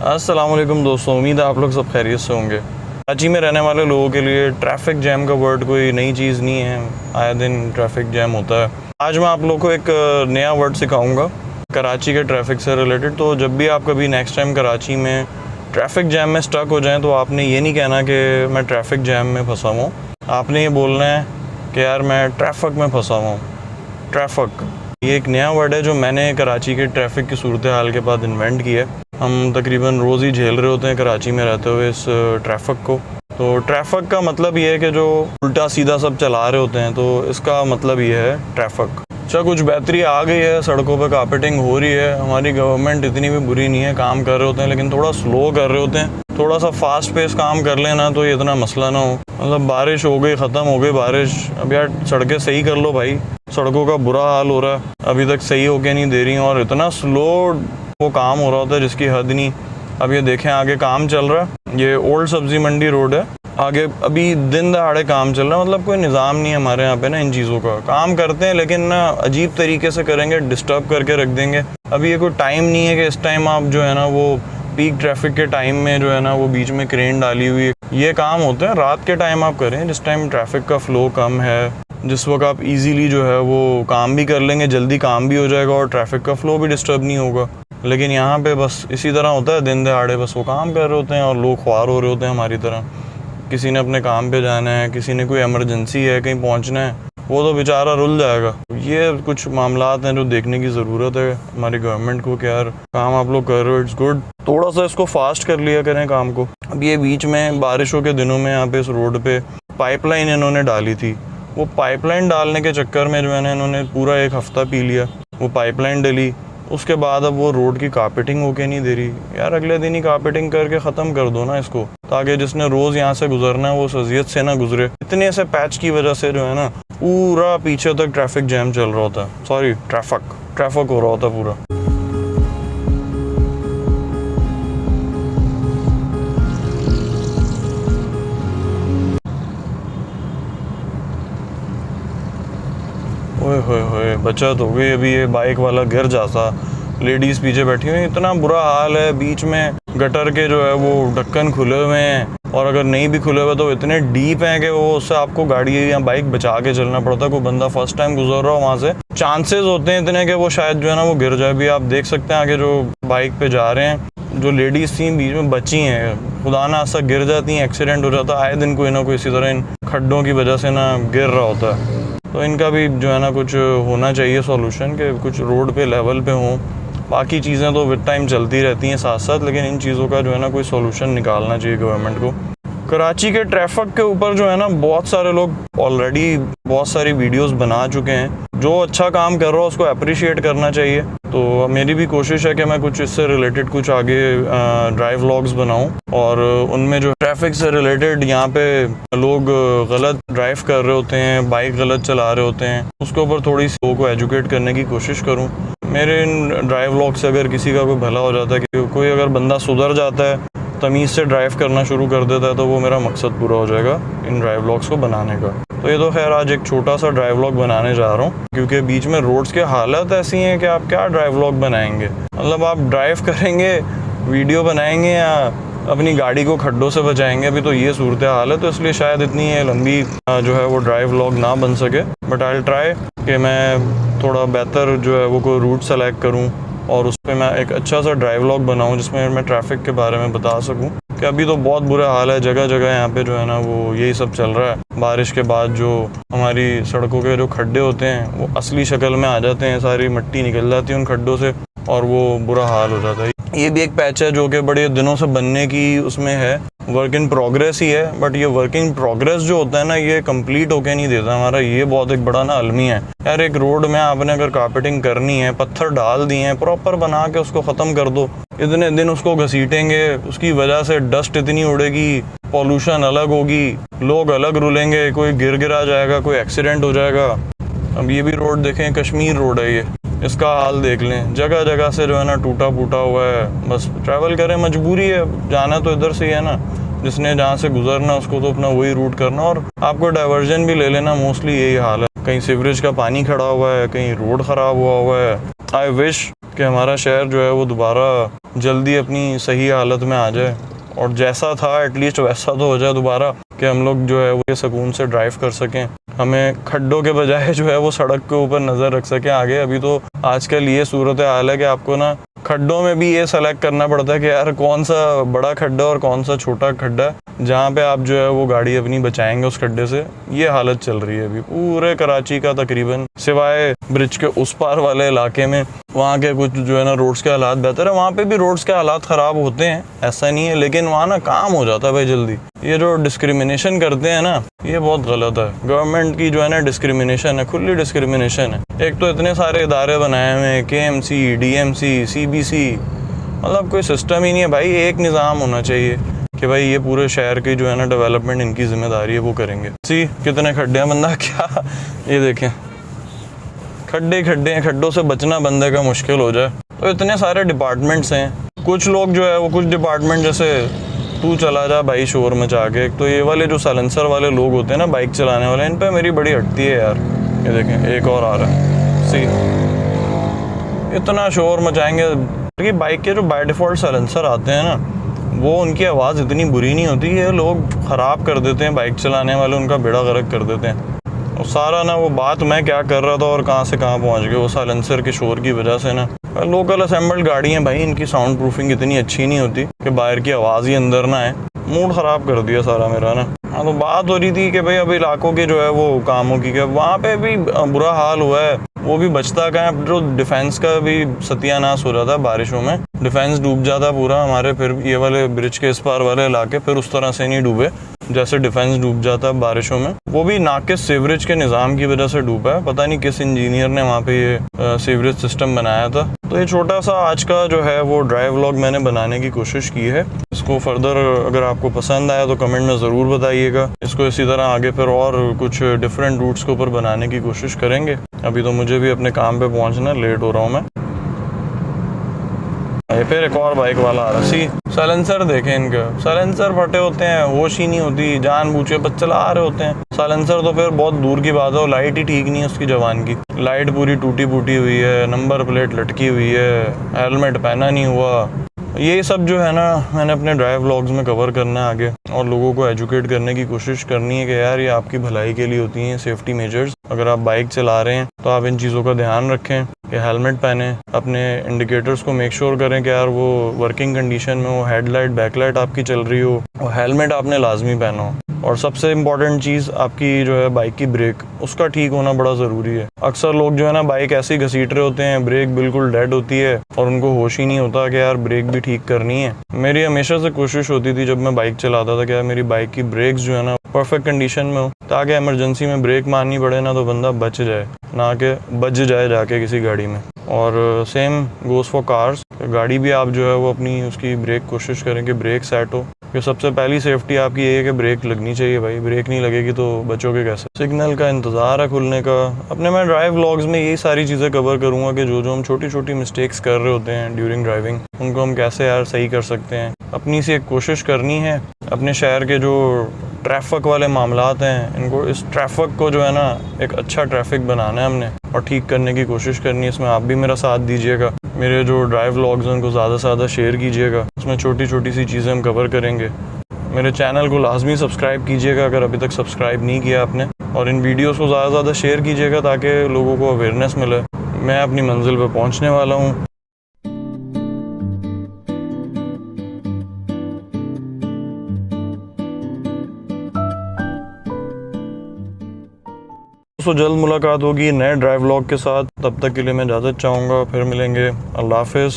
अस्सलामुअलैकुम दोस्तों, उम्मीद है आप लोग सब खैरियत से होंगे। कराची में रहने वाले लोगों के लिए ट्रैफिक जैम का वर्ड कोई नई चीज़ नहीं है, आए दिन ट्रैफिक जैम होता है। आज मैं आप लोगों को एक नया वर्ड सिखाऊंगा कराची के ट्रैफिक से रिलेटेड। तो जब भी आप कभी नेक्स्ट टाइम कराची में ट्रैफिक जैम में स्टक हो जाएं तो आपने ये नहीं कहना कि मैं ट्रैफिक जैम में फंसा हूँ, आपने ये बोलना है कि यार मैं ट्रैफिक में फंसा हूँ। ट्रैफिक ये एक नया वर्ड है जो मैंने कराची के ट्रैफिक की सूरत हाल के बाद इन्वेंट किया है। हम तकरीबन रोज़ ही झेल रहे होते हैं कराची में रहते हुए इस ट्रैफिक को। तो ट्रैफिक का मतलब ये है कि जो उल्टा सीधा सब चला रहे होते हैं, तो इसका मतलब ये है ट्रैफिक। अच्छा, कुछ बेहतरी आ गई है, सड़कों पर कार्पेटिंग हो रही है। हमारी गवर्नमेंट इतनी भी बुरी नहीं है, काम कर रहे होते हैं लेकिन थोड़ा स्लो कर रहे होते हैं। थोड़ा सा फास्ट पेस काम कर लेना तो ये इतना मसला ना हो। मतलब बारिश हो गई, ख़त्म हो गई बारिश, अब यार सड़कें सही कर लो भाई। सड़कों का बुरा हाल हो रहा है, अभी तक सही होके नहीं दे रही, और इतना स्लो वो काम हो रहा होता है जिसकी हद नहीं। अब ये देखें आगे काम चल रहा है, ये ओल्ड सब्जी मंडी रोड है, आगे अभी दिन दहाड़े काम चल रहा है। मतलब कोई निज़ाम नहीं है हमारे यहाँ पे ना इन चीज़ों का। काम करते हैं लेकिन ना अजीब तरीके से करेंगे, डिस्टर्ब करके रख देंगे। अभी ये कोई टाइम नहीं है कि इस टाइम आप जो है ना वो पीक ट्रैफिक के टाइम में जो है ना वो बीच में क्रेन डाली हुई है। ये काम होते हैं रात के टाइम आप करें, जिस टाइम ट्रैफिक का फ़्लो कम है, जिस वक्त आप इजीली जो है वो काम भी कर लेंगे, जल्दी काम भी हो जाएगा और ट्रैफिक का फ़्लो भी डिस्टर्ब नहीं होगा। लेकिन यहाँ पे बस इसी तरह होता है, दिन दहाड़े बस वो काम कर रहे होते हैं और लोग ख्वार हो रहे होते हैं हमारी तरह। किसी ने अपने काम पे जाना है, किसी ने कोई इमरजेंसी है, कहीं पहुँचना है, वो तो बेचारा रुल जाएगा। ये कुछ मामलात हैं जो देखने की ज़रूरत है हमारी गवर्नमेंट को कि यार काम आप लोग कर रहे हो, इट्स गुड, थोड़ा सा इसको फास्ट कर लिया करें काम को। अब ये बीच में बारिशों के दिनों में यहाँ पे इस रोड पे पाइपलाइन इन्होंने डाली थी। वो पाइपलाइन डालने के चक्कर में जो है ना इन्होंने पूरा एक हफ़्ता पी लिया। वो पाइपलाइन डली, उसके बाद अब वो रोड की कार्पेटिंग होके नहीं दे रही। यार अगले दिन ही कार्पेटिंग करके ख़त्म कर दो ना इसको, ताकि जिसने रोज़ यहाँ से गुजरना है वो सजियत से ना गुजरे। इतने से पैच की वजह से जो है ना पूरा पीछे तक ट्रैफिक जैम चल रहा होता है, सॉरी ट्रैफिक हो रहा होता पूरा। ओए होए होए, बचत हो गई। अभी ये बाइक वाला गिर जाता, लेडीज़ पीछे बैठी हुई, इतना बुरा हाल है। बीच में गटर के जो है वो ढक्कन खुले हुए हैं, और अगर नहीं भी खुले हुए तो इतने डीप हैं कि वो उससे आपको गाड़ी या बाइक बचा के चलना पड़ता है। कोई बंदा फर्स्ट टाइम गुजर रहा हो वहाँ से, चांसेस होते हैं इतने कि वो शायद जो है ना वो गिर जाए भी। आप देख सकते हैं आगे जो बाइक पे जा रहे हैं, जो लेडीज़ थी बीच में बची हैं, खुदा ना ऐसा गिर जाती हैं, एक्सीडेंट हो जाता है। आए दिन कोई ना कोई इसी तरह इन खड्डों की वजह से ना गिर रहा होता है। तो इनका भी जो है ना कुछ होना चाहिए सॉल्यूशन, कि कुछ रोड पे लेवल पे हों। बाकी चीज़ें तो विद टाइम चलती रहती हैं साथ साथ, लेकिन इन चीज़ों का जो है ना कोई सॉल्यूशन निकालना चाहिए गवर्नमेंट को। कराची के ट्रैफिक के ऊपर जो है ना बहुत सारे लोग ऑलरेडी बहुत सारी वीडियोस बना चुके हैं। जो अच्छा काम कर रहा हो उसको अप्रिशिएट करना चाहिए। तो मेरी भी कोशिश है कि मैं कुछ इससे रिलेटेड कुछ आगे ड्राइव व्लॉग्स बनाऊं, और उनमें जो ट्रैफिक से रिलेटेड यहाँ पे लोग गलत ड्राइव कर रहे होते हैं, बाइक गलत चला रहे होते हैं, उसके ऊपर थोड़ी सी लोगों को एजुकेट करने की कोशिश करूँ। मेरे इन ड्राइव व्लॉग से अगर किसी का कोई भला हो जाता है, कि कोई अगर बंदा सुधर जाता है, तमीज़ से ड्राइव करना शुरू कर देता है, तो वो मेरा मकसद पूरा हो जाएगा इन ड्राइव व्लॉग्स को बनाने का। तो ये तो खैर आज एक छोटा सा ड्राइव व्लॉग बनाने जा रहा हूँ, क्योंकि बीच में रोड्स की हालत ऐसी हैं कि आप क्या ड्राइव व्लॉग बनाएंगे। मतलब आप ड्राइव करेंगे, वीडियो बनाएंगे, या अपनी गाड़ी को खड्डों से बचाएंगे। अभी तो ये सूरत हाल है, तो इसलिए शायद इतनी लंबी जो है वो ड्राइव व्लॉग ना बन सके। बट आई विल ट्राई कि मैं थोड़ा बेहतर जो है वो कोई रूट सेलेक्ट करूँ और उस पर मैं एक अच्छा सा ड्राइव व्लॉग बनाऊँ जिसमें मैं ट्रैफिक के बारे में बता सकूँ कि अभी तो बहुत बुरा हाल है। जगह जगह यहाँ पे जो है ना वो यही सब चल रहा है। बारिश के बाद जो हमारी सड़कों के जो खड्डे होते हैं वो असली शक्ल में आ जाते हैं, सारी मिट्टी निकल जाती है उन खड्डों से और वो बुरा हाल हो जाता है। ये भी एक पैच है जो कि बड़े दिनों से बनने की उसमें है, वर्क इन प्रोग्रेस ही है। बट ये वर्क इन प्रोग्रेस जो होता है ना, ये कंप्लीट होके नहीं देता हमारा। ये बहुत एक बड़ा ना अलमिया है यार। एक रोड में आपने अगर कार्पेटिंग करनी है, पत्थर डाल दिए हैं, प्रॉपर बना के उसको ख़त्म कर दो। इतने दिन उसको घसीटेंगे, उसकी वजह से डस्ट इतनी उड़ेगी, पॉल्यूशन अलग होगी, लोग अलग रुलेंगे, कोई गिरा जाएगा, कोई एक्सीडेंट हो जाएगा। अब ये भी रोड देखें, कश्मीर रोड है ये, इसका हाल देख लें। जगह जगह से जो है ना टूटा फूटा हुआ है। बस ट्रैवल करें, मजबूरी है, जाना तो इधर से ही है ना। जिसने जहाँ से गुजरना उसको तो अपना वही रूट करना, और आपको डाइवर्जन भी ले लेना। मोस्टली यही हाल है, कहीं सीवरेज का पानी खड़ा हुआ है, कहीं रोड ख़राब हुआ है। आई विश कि हमारा शहर जो है वो दोबारा जल्दी अपनी सही हालत में आ जाए और जैसा था एटलीस्ट वैसा तो हो जाए दोबारा, कि हम लोग जो है वो ये सुकून से ड्राइव कर सकें, हमें खड्डों के बजाय जो है वो सड़क के ऊपर नज़र रख सकें आगे। अभी तो आजकल ये सूरत हाल है कि आपको ना खड्डों में भी ये सेलेक्ट करना पड़ता है कि यार कौन सा बड़ा खड्डा और कौन सा छोटा खड्डा है जहाँ पे आप जो है वो गाड़ी अपनी बचाएंगे उस खड्डे से। ये हालत चल रही है अभी पूरे कराची का तकरीबन, सिवाय ब्रिज के उस पार वाले इलाके में वहाँ के कुछ जो है ना रोड्स के हालात बेहतर है। वहाँ पे भी रोड्स के हालात ख़राब होते हैं, ऐसा नहीं है, लेकिन वहाँ ना काम हो जाता है भाई जल्दी। ये जो डिस्क्रिमिनेशन करते हैं ना, ये बहुत गलत है। गवर्नमेंट की जो है ना डिस्क्रिमिनेशन है, खुली डिस्क्रिमिनेशन है। एक तो इतने सारे इदारे बनाए हुए हैं, KMC, DMC, CBC, मतलब कोई सिस्टम ही नहीं है भाई। एक निज़ाम होना चाहिए कि भाई ये पूरे शहर की जो है ना डेवलपमेंट इनकी जिम्मेदारी है, वो करेंगे। सी कितने खड्डे हैं, बंदा क्या ये देखें खड्डे खड्डे हैं, खड्डों से बचना बंदे का मुश्किल हो जाए। तो इतने सारे डिपार्टमेंट्स हैं, कुछ लोग जो है वो कुछ डिपार्टमेंट जैसे तू चला जा भाई शोर मचा के। एक तो ये वाले जो साइलेंसर वाले लोग होते हैं ना बाइक चलाने वाले, इन पे मेरी बड़ी हटती है यार। ये देखें एक और आ रहा है, सी इतना शोर मचाएंगे कि बाइक के जो बाय डिफ़ॉल्ट साइलेंसर आते हैं ना, वो उनकी आवाज़ इतनी बुरी नहीं होती, ये लोग ख़राब कर देते हैं बाइक चलाने वाले, उनका बेड़ा गर्क कर देते हैं। और सारा ना वो बात मैं क्या कर रहा था और कहाँ से कहाँ पहुँच गए वो साइलेंसर के शोर की वजह से ना। लोकल असेंबल्ड गाड़ी हैं भाई, इनकी साउंड प्रूफिंग इतनी अच्छी नहीं होती कि बाहर की आवाज़ ही अंदर ना आए। मूड ख़राब कर दिया सारा मेरा ना। हाँ तो बात हो रही थी कि भाई अभी इलाकों के जो है वो कामों की, क्या वहाँ पे भी बुरा हाल हुआ है, वो भी बचता कहाँ है। जो डिफेंस का भी सत्यानाश हो जाता है बारिशों में, डिफेंस डूब जाता पूरा हमारे। फिर ये वाले ब्रिज के इस पार वाले इलाके फिर उस तरह से नहीं डूबे जैसे डिफेंस डूब जाता है बारिशों में, वो भी नाकिस सीवरेज के निज़ाम की वजह से डूबा है। पता नहीं किस इंजीनियर ने वहाँ पे ये सीवरेज सिस्टम बनाया था। तो ये छोटा सा आज का जो है वो ड्राइव व्लॉग मैंने बनाने की कोशिश की है। इसको फर्दर अगर आपको पसंद आया तो कमेंट में ज़रूर बताइएगा। इसको इसी तरह आगे फिर और कुछ डिफरेंट रूट्स के ऊपर बनाने की कोशिश करेंगे। अभी तो मुझे भी अपने काम पे पहुँचना, लेट हो रहा हूँ मैं। फिर एक और बाइक वाला आ रहा। सी साइलेंसर देखें इनके, साइलेंसर फटे होते हैं, होश ही नहीं होती, जानबूझ के बस चला रहे होते हैं। साइलेंसर तो फिर बहुत दूर की बात है, लाइट ही ठीक नहीं है उसकी जवान की, लाइट पूरी टूटी फूटी हुई है, नंबर प्लेट लटकी हुई है, हेलमेट पहना नहीं हुआ। ये सब जो है ना मैंने अपने ड्राइव व्लॉग्स में कवर करना है आगे, और लोगों को एजुकेट करने की कोशिश करनी है कि यार ये आपकी भलाई के लिए होती हैं सेफ्टी मेजर्स। अगर आप बाइक चला रहे हैं तो आप इन चीज़ों का ध्यान रखें कि हेलमेट पहने, अपने इंडिकेटर्स को मेक श्योर करें कि यार वो वर्किंग कंडीशन में हो, हेडलाइट बैकलाइट आपकी चल रही हो, और हेलमेट आपने लाजमी पहना हो। और सबसे इम्पॉर्टेंट चीज़ आपकी जो है बाइक की ब्रेक, उसका ठीक होना बड़ा ज़रूरी है। अक्सर लोग जो है ना बाइक ऐसे ही घसीट रहे होते हैं, ब्रेक बिल्कुल डेड होती है और उनको होश ही नहीं होता कि यार ब्रेक भी ठीक करनी है। मेरी हमेशा से कोशिश होती थी जब मैं बाइक चलाता था कि यार मेरी बाइक की ब्रेक्स जो है ना परफेक्ट कंडीशन में हो, ताकि इमरजेंसी में ब्रेक मारनी पड़े ना तो बंदा बच जाए, ना कि बच जाए जाके किसी गाड़ी में। और सेम गोज़ फॉर कार्स, गाड़ी भी आप जो है वो अपनी उसकी ब्रेक कोशिश करें कि ब्रेक सेट हो। कि सबसे पहली सेफ्टी आपकी ये है कि ब्रेक लगनी चाहिए भाई, ब्रेक नहीं लगेगी तो बचोगे कैसे। सिग्नल का इंतज़ार है खुलने का। अपने मैं ड्राइव व्लॉग्स में यही सारी चीज़ें कवर करूँगा कि जो हम छोटी छोटी मिस्टेक्स कर रहे होते हैं ड्यूरिंग ड्राइविंग, उनको हम कैसे यार सही कर सकते हैं। अपनी सी एक कोशिश करनी है, अपने शहर के जो ट्रैफिक वाले मामलात हैं, इनको इस ट्रैफिक को जो है ना एक अच्छा ट्रैफिक बनाना है हमने, और ठीक करने की कोशिश करनी है। इसमें आप भी मेरा साथ दीजिएगा, मेरे जो ड्राइव व्लॉग्स हैं उनको ज़्यादा से ज़्यादा शेयर कीजिएगा। इसमें छोटी छोटी सी चीज़ें हम कवर करेंगे। मेरे चैनल को लाजमी सब्सक्राइब कीजिएगा अगर अभी तक सब्सक्राइब नहीं किया आपने, और इन वीडियोस को ज़्यादा से ज़्यादा शेयर कीजिएगा ताकि लोगों को अवेयरनेस मिले। मैं अपनी मंजिल पर पहुंचने वाला हूं। तो जल्द मुलाकात होगी नए ड्राइव व्लॉग के साथ। तब तक के लिए मैं इजाज़त चाहूँगा, फिर मिलेंगे। अल्लाह हाफ़िज़।